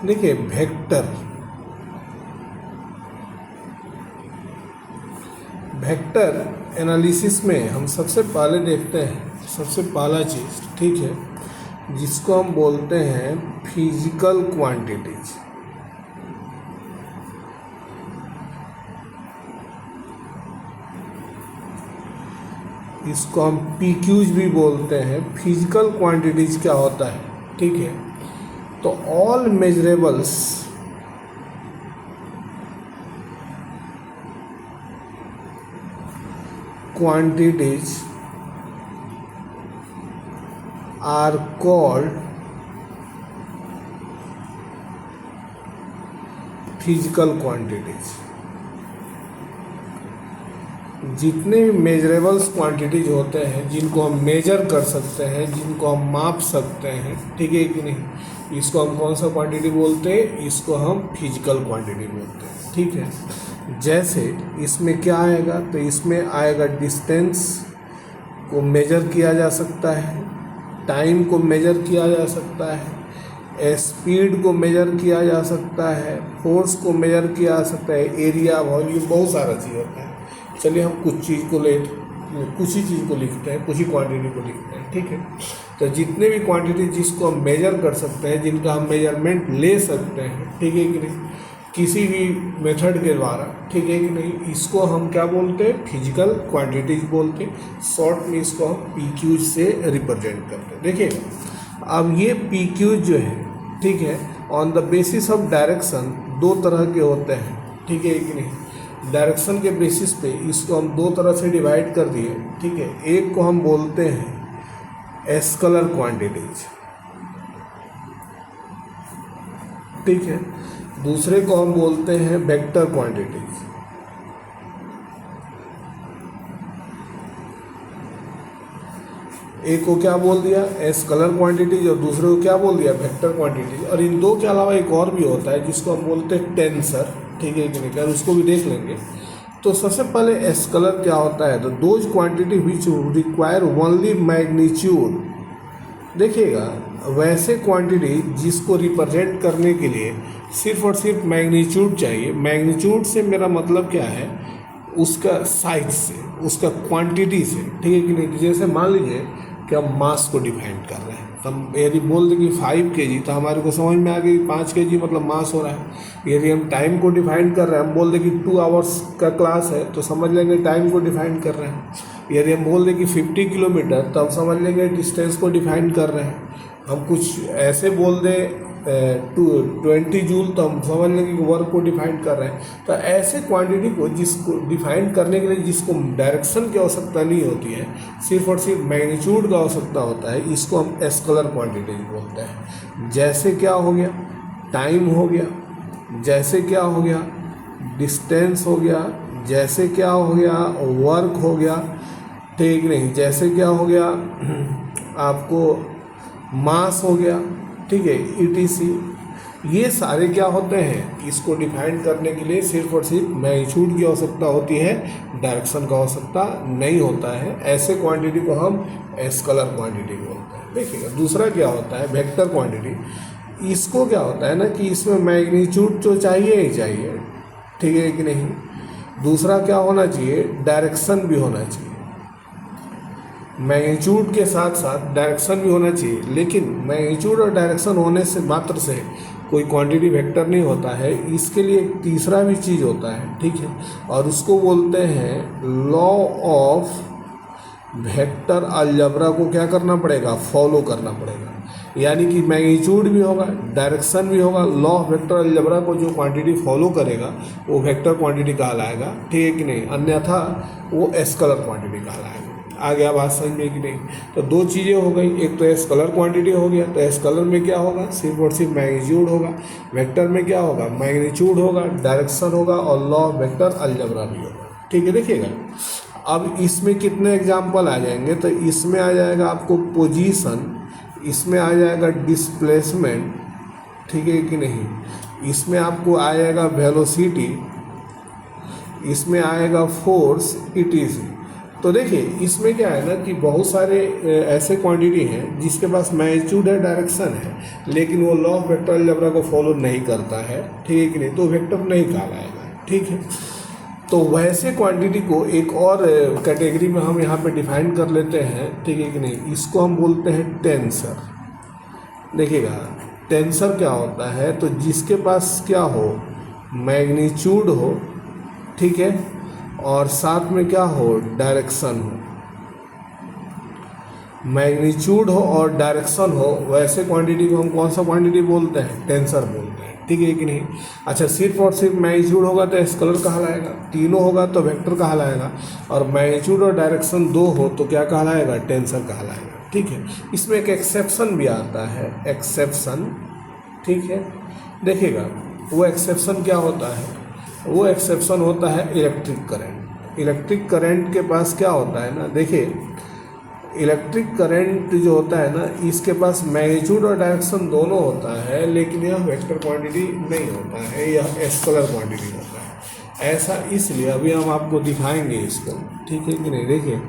देखिए vector analysis में हम सबसे पहले देखते हैं, सबसे पहला चीज़, ठीक है, जिसको हम बोलते हैं फिजिकल क्वांटिटीज। इसको हम पीक्यूज भी बोलते हैं। फिजिकल क्वांटिटीज क्या होता है, ठीक है, तो all measurables quantities are called physical quantities. जितने भी मेजरेबल्स क्वांटिटीज होते हैं, जिनको हम मेजर कर सकते हैं, जिनको हम माप सकते हैं, ठीक है कि नहीं, इसको हम कौन सा क्वांटिटी बोलते हैं, इसको हम फिजिकल क्वांटिटी बोलते हैं, ठीक है। जैसे इसमें क्या आएगा, तो इसमें आएगा डिस्टेंस को मेजर किया जा सकता है, टाइम को मेजर किया जा सकता है, स्पीड को मेजर किया जा सकता है, फोर्स को मेजर किया जा सकता है, एरिया, वॉल्यूम, बहुत सारा चीज़ होता है। चलिए हम कुछ ही चीज़ को लिखते हैं, कुछ ही क्वांटिटी को लिखते हैं, ठीक है। तो जितने भी क्वांटिटी जिसको हम मेजर कर सकते हैं, जिनका हम मेजरमेंट ले सकते हैं, ठीक है कि नहीं, किसी भी मेथड के द्वारा, ठीक है कि नहीं, इसको हम क्या बोलते हैं, फिजिकल क्वांटिटीज बोलते हैं। शॉर्ट में इसको हम पीक्यूज से रिप्रेजेंट करते हैं। देखिएगा, अब ये पीक्यूज जो है, ठीक है, on the basis of direction दो तरह के होते हैं, ठीक है कि नहीं। डायरेक्शन के बेसिस पे इसको हम दो तरह से डिवाइड कर दिए, ठीक है। एक को हम बोलते हैं स्केलर क्वांटिटीज, ठीक है, दूसरे को हम बोलते हैं वेक्टर क्वांटिटीज। एक को क्या बोल दिया, स्केलर क्वांटिटीज, और दूसरे को क्या बोल दिया, वेक्टर क्वांटिटीज। और इन दो के अलावा एक और भी होता है जिसको हम बोलते हैं टेंसर, ठीक है कि नहीं, कर उसको भी देख लेंगे। तो सबसे पहले स्केलर क्या होता है, तो those quantity which require only magnitude. देखिएगा, वैसे क्वांटिटी जिसको रिप्रेजेंट करने के लिए सिर्फ और सिर्फ मैग्नीट्यूड चाहिए। मैग्नीट्यूड से मेरा मतलब क्या है, उसका साइज से, उसका क्वांटिटी से, ठीक है कि नहीं। जैसे मान लीजिए कि हम मास को डिफाइन कर रहे हैं, तो हम यदि बोल दें कि 5 kg, तो हमारे को समझ में आ गई 5 kg मतलब मास हो रहा है। यदि हम टाइम को डिफाइन कर रहे हैं, हम बोल दें कि 2 आवर्स का क्लास है, तो समझ लेंगे टाइम को डिफाइन कर रहे हैं। यदि हम बोल दें कि 50 किलोमीटर, तो हम समझ लेंगे डिस्टेंस को डिफाइन कर रहे हैं। हम कुछ ऐसे बोल दें 20 जूल, तो हम समझ लेंगे कि वर्क को डिफाइन कर रहे हैं। तो ऐसे क्वांटिटी को जिसको डिफाइन करने के लिए जिसको डायरेक्शन की आवश्यकता नहीं होती है, सिर्फ और सिर्फ मैग्नीट्यूड का आवश्यकता होता है, इसको हम स्केलर क्वांटिटी बोलते हैं। जैसे क्या हो गया, टाइम हो गया, जैसे क्या हो गया, डिस्टेंस हो गया, जैसे क्या हो गया, वर्क हो गया, ठीक नहीं, जैसे क्या हो गया, आपको मास हो गया, ठीक है, ETC। ये सारे क्या होते हैं, इसको डिफाइन करने के लिए सिर्फ और सिर्फ मैग्नीट्यूड की आवश्यकता होती है, डायरेक्शन का आवश्यकता नहीं होता है। ऐसे क्वांटिटी को हम स्केलर क्वांटिटी बोलते हैं। देखिएगा, दूसरा क्या होता है, वेक्टर क्वांटिटी। इसको क्या होता है ना कि इसमें मैग्नीट्यूड तो चाहिए ही चाहिए, ठीक है कि नहीं। दूसरा क्या होना चाहिए, डायरेक्शन भी होना चाहिए। मैग्नीट्यूड के साथ साथ डायरेक्शन भी होना चाहिए, लेकिन मैग्नीट्यूड और डायरेक्शन होने से मात्र से कोई क्वांटिटी वेक्टर नहीं होता है। इसके लिए एक तीसरा भी चीज़ होता है, ठीक है, और उसको बोलते हैं लॉ ऑफ वेक्टर अलजेब्रा को क्या करना पड़ेगा, फॉलो करना पड़ेगा। यानी कि मैग्नीट्यूड भी होगा, डायरेक्शन भी होगा, लॉ ऑफ वेक्टर अलजेब्रा को जो क्वांटिटी फॉलो करेगा वो वेक्टर क्वांटिटी कहलाएगा, ठीक है कि नहीं, अन्यथा वो स्केलर क्वांटिटी कहलाएगा। आ गया बात समझ में कि नहीं। तो दो चीज़ें हो गई, एक तो स्केलर क्वांटिटी हो गया, तो स्केलर में क्या होगा, सिर्फ और सिर्फ मैग्नीट्यूड होगा। वेक्टर में क्या होगा, मैग्नीट्यूड होगा, डायरेक्शन होगा, और लॉ ऑफ वेक्टर अलजेब्रा भी होगा, ठीक है। देखिएगा, अब इसमें कितने एग्जाम्पल आ जाएंगे, तो इसमें आ जाएगा आपको पोजीशन, इसमें आ जाएगा डिस्प्लेसमेंट, ठीक है कि नहीं, इसमें आपको आएगा वेलोसिटी, इसमें आएगा फोर्स, ETC। तो देखिए इसमें क्या है ना कि बहुत सारे ऐसे क्वांटिटी हैं जिसके पास मैग्नीट्यूड है, डायरेक्शन है, लेकिन वो लॉ ऑफ वेक्टर अलजेब्रा को फॉलो नहीं करता है, ठीक है कि नहीं, तो वेक्टर नहीं कहलाएगा, ठीक है। तो वैसे क्वांटिटी को एक और कैटेगरी में हम यहाँ पे डिफाइन कर लेते हैं, ठीक है कि नहीं, इसको हम बोलते हैं टेंसर। देखिएगा टेंसर क्या होता है, तो जिसके पास क्या हो, मैग्नीट्यूड हो, ठीक है, और साथ में क्या हो, डायरेक्शन हो, मैग्नीट्यूड हो और डायरेक्शन हो, वैसे क्वांटिटी को हम कौन सा क्वांटिटी बोलते हैं, टेंसर बोलते हैं, ठीक है कि नहीं। अच्छा सिर्फ और सिर्फ मैग्नीट्यूड होगा तो स्केलर कहलाएगा, तीनों होगा तो वेक्टर कहलाएगा, और मैग्नीट्यूड और डायरेक्शन दो हो तो क्या कहलाएगा, टेंसर कहलाएगा, ठीक है। इसमें एक एक्सेप्शन भी आता है, एक्सेप्शन, ठीक है। देखिएगा वो एक्सेप्शन क्या होता है, वो एक्सेप्शन होता है इलेक्ट्रिक करंट। इलेक्ट्रिक करंट के पास क्या होता है ना, देखिए इलेक्ट्रिक करंट जो होता है ना, इसके पास मैग्नीट्यूड और डायरेक्शन दोनों होता है, लेकिन यह वेक्टर क्वांटिटी नहीं होता है, यह स्केलर क्वांटिटी होता है। ऐसा इसलिए अभी हम आपको दिखाएंगे इसको, ठीक है कि नहीं। देखिए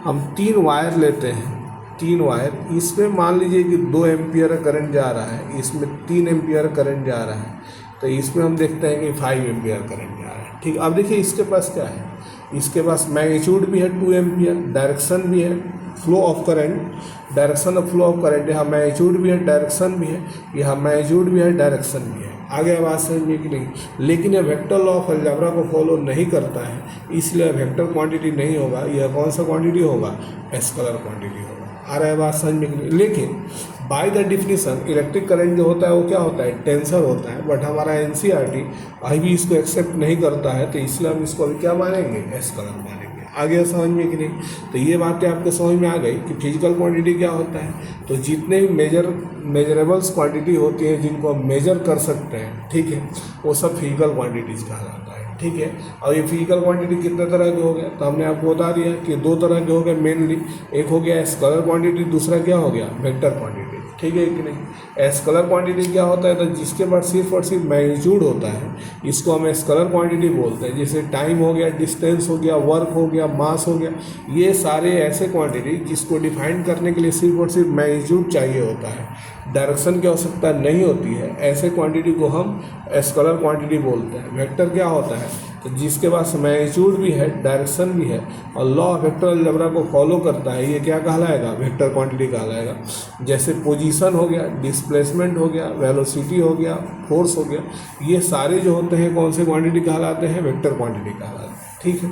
हम 3 वायर लेते हैं, 3 वायर, इसमें मान लीजिए कि 2 एम्पियर करंट जा रहा है, इसमें 3 एम्पियर करंट जा रहा है, तो इसमें हम देखते हैं कि 5 एम्पियर करंट जा रहा है, ठीक। अब देखिए इसके पास क्या है, इसके पास मैग्नीट्यूड भी है 2 एम्पियर, डायरेक्शन भी है, flow of current, direction of flow of current, यहाँ मैग्नीट्यूड भी है, डायरेक्शन भी है, यहाँ मैग्नीट्यूड भी है, डायरेक्शन भी है। आगे आवाज समझ में कि नहीं, लेकिन यह वेक्टर लॉ ऑफ अलजेब्रा को फॉलो नहीं करता है, इसलिए वेक्टर क्वांटिटी नहीं होगा, यह कौन सा क्वांटिटी होगा, स्केलर क्वांटिटी होगा। आ रहा है बात समझ में कि नहीं। लेकिन by the definition electric current जो होता है वो क्या होता है, टेंसर होता है, बट हमारा एनसीईआरटी अभी भी इसको एक्सेप्ट नहीं करता है, तो इसलिए हम इसको अभी क्या मानेंगे, स्केलर मानेंगे। आगे समझ में कि नहीं। तो ये बातें आपके समझ में आ गई कि फिजिकल क्वांटिटी क्या होता है। तो जितने भी मेजरेबल्स क्वांटिटी होती हैं जिनको हम मेजर कर सकते हैं, ठीक है, वो सब फिजिकल क्वांटिटीज कहलाता है, ठीक है। और ये फिजिकल क्वांटिटी कितने तरह के हो गए, तो हमने आपको बता दिया कि 2 तरह के हो गए मेनली, एक हो गया स्केलर क्वांटिटी, दूसरा क्या हो गया, वेक्टर क्वांटिटी, ठीक है कि नहीं। स्केलर क्वांटिटी क्या होता है, तो जिसके पास सिर्फ और सिर्फ मैग्नीट्यूड होता है, इसको हम स्केलर क्वांटिटी बोलते हैं। जैसे टाइम हो गया, डिस्टेंस हो गया, वर्क हो गया, मास हो गया, ये सारे ऐसे क्वांटिटी जिसको डिफाइन करने के लिए सिर्फ और सिर्फ मैग्नीट्यूड चाहिए होता है, डायरेक्शन की आवश्यकता नहीं होती है, ऐसे क्वांटिटी को हम स्केलर क्वांटिटी बोलते हैं। वेक्टर क्या होता है, तो जिसके पास मैग्नीट्यूड भी है, डायरेक्शन भी है, और लॉ ऑफ वेक्टर अलजेब्रा को फॉलो करता है, ये क्या कहलाएगा, वेक्टर क्वांटिटी कहलाएगा। जैसे पोजीशन हो गया, डिस्प्लेसमेंट हो गया, वेलोसिटी हो गया, फोर्स हो गया, ये सारे जो होते हैं कौन से क्वांटिटी कहलाते हैं, वेक्टर क्वांटिटी कहलाते हैं, ठीक है।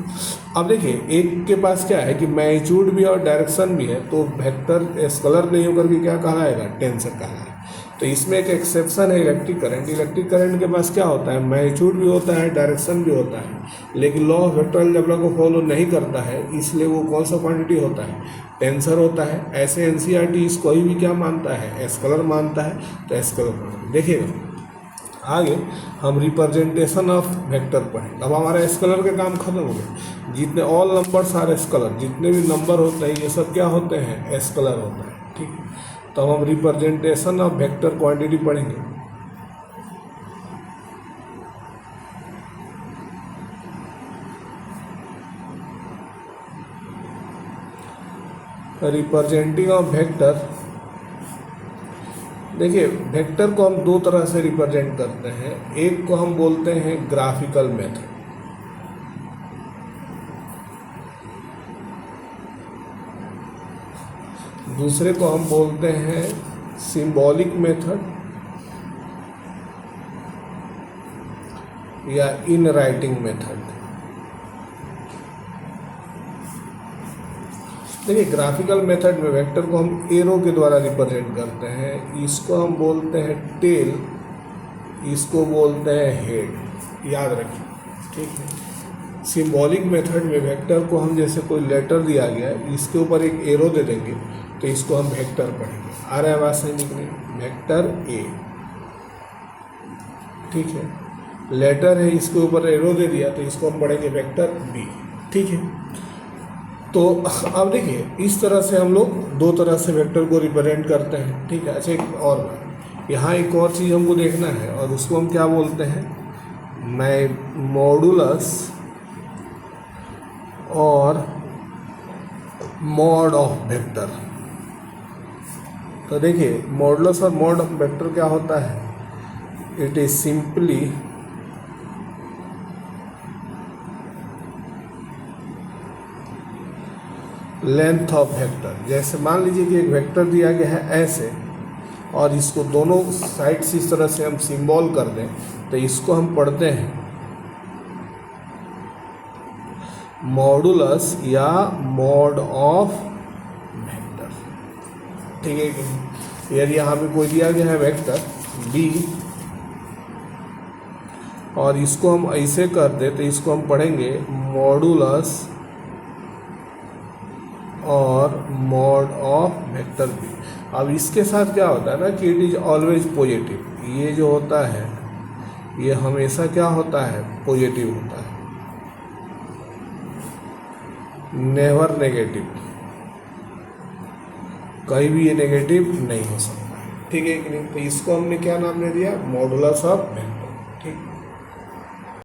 अब देखिए एक के पास क्या है कि मैग्नीट्यूड भी और डायरेक्शन भी है, तो वेक्टर स्केलर नहीं होकर के क्या कहलाएगा, टेंसर कहलाएगा। तो इसमें एक एक्सेप्शन है इलेक्ट्रिक करंट। इलेक्ट्रिक करंट के पास क्या होता है, मैग्नीट्यूड भी होता है, डायरेक्शन भी होता है, लेकिन लॉ ऑफ वेक्टर अलजेब्रा को फॉलो नहीं करता है, इसलिए वो कौन सा क्वांटिटी होता है, टेंसर होता है। ऐसे एनसीईआरटी इसको ही भी क्या मानता है, स्केलर मानता है, तो स्केलर क्वांटिटी। देखिएगा आगे हम रिप्रेजेंटेशन ऑफ वेक्टर पढ़ेंगे। अब हमारा स्केलर का काम खत्म हो गया। जितने ऑल नंबर्स आर स्केलर, जितने भी नंबर होते हैं ये सब क्या होते हैं, स्केलर होते हैं, ठीक है। तो हम रिप्रेजेंटेशन ऑफ वेक्टर क्वांटिटी पढ़ेंगे। रिप्रेजेंटिंग ऑफ वेक्टर, देखिए वेक्टर को हम 2 तरह से रिप्रेजेंट करते हैं। एक को हम बोलते हैं ग्राफिकल मेथड, दूसरे को हम बोलते हैं सिंबॉलिक मेथड या इन राइटिंग मेथड। देखिए ग्राफिकल मेथड में वेक्टर को हम एरो के द्वारा रिप्रेजेंट करते हैं। इसको हम बोलते हैं टेल, इसको बोलते हैं हेड, याद रखिए, ठीक है। सिंबॉलिक मेथड में वेक्टर को हम जैसे कोई लेटर दिया गया है, इसके ऊपर एक एरो दे देंगे तो इसको हम वेक्टर पढ़ेंगे। आ रहा है बात समझ में, वेक्टर ए, ठीक है। लेटर है, इसके ऊपर एरो दे दिया तो इसको हम पढ़ेंगे वेक्टर बी, ठीक है। तो अब देखिए इस तरह से हम लोग 2 तरह से वेक्टर को रिप्रेजेंट करते हैं, ठीक है। अच्छा एक और बात, यहाँ एक और चीज़ हमको देखना है और उसको हम क्या बोलते हैं, मॉडुलस और मॉड ऑफ वेक्टर। तो देखिए मॉडुलस और मॉड ऑफ वेक्टर क्या होता है, it is simply length of vector. जैसे मान लीजिए कि एक वेक्टर दिया गया है ऐसे, और इसको दोनों साइड से इस तरह से हम सिंबल कर दें, तो इसको हम पढ़ते हैं मॉडुलस या मॉड ऑफ वेक्टर। ठीक है कि यदि यहाँ पे कोई दिया गया है वेक्टर b और इसको हम ऐसे कर दे, तो इसको हम पढ़ेंगे मॉडुलस और मॉड ऑफ वेक्टर बी। अब इसके साथ क्या होता है ना कि इट इज ऑलवेज पॉजिटिव। ये जो होता है ये हमेशा क्या होता है, पॉजिटिव होता है, नेवर नेगेटिव। कहीं भी ये नेगेटिव नहीं हो सकता। ठीक है कि नहीं। तो इसको हमने क्या नाम दे दिया, मॉडुलस ऑफ वेक्टर। ठीक।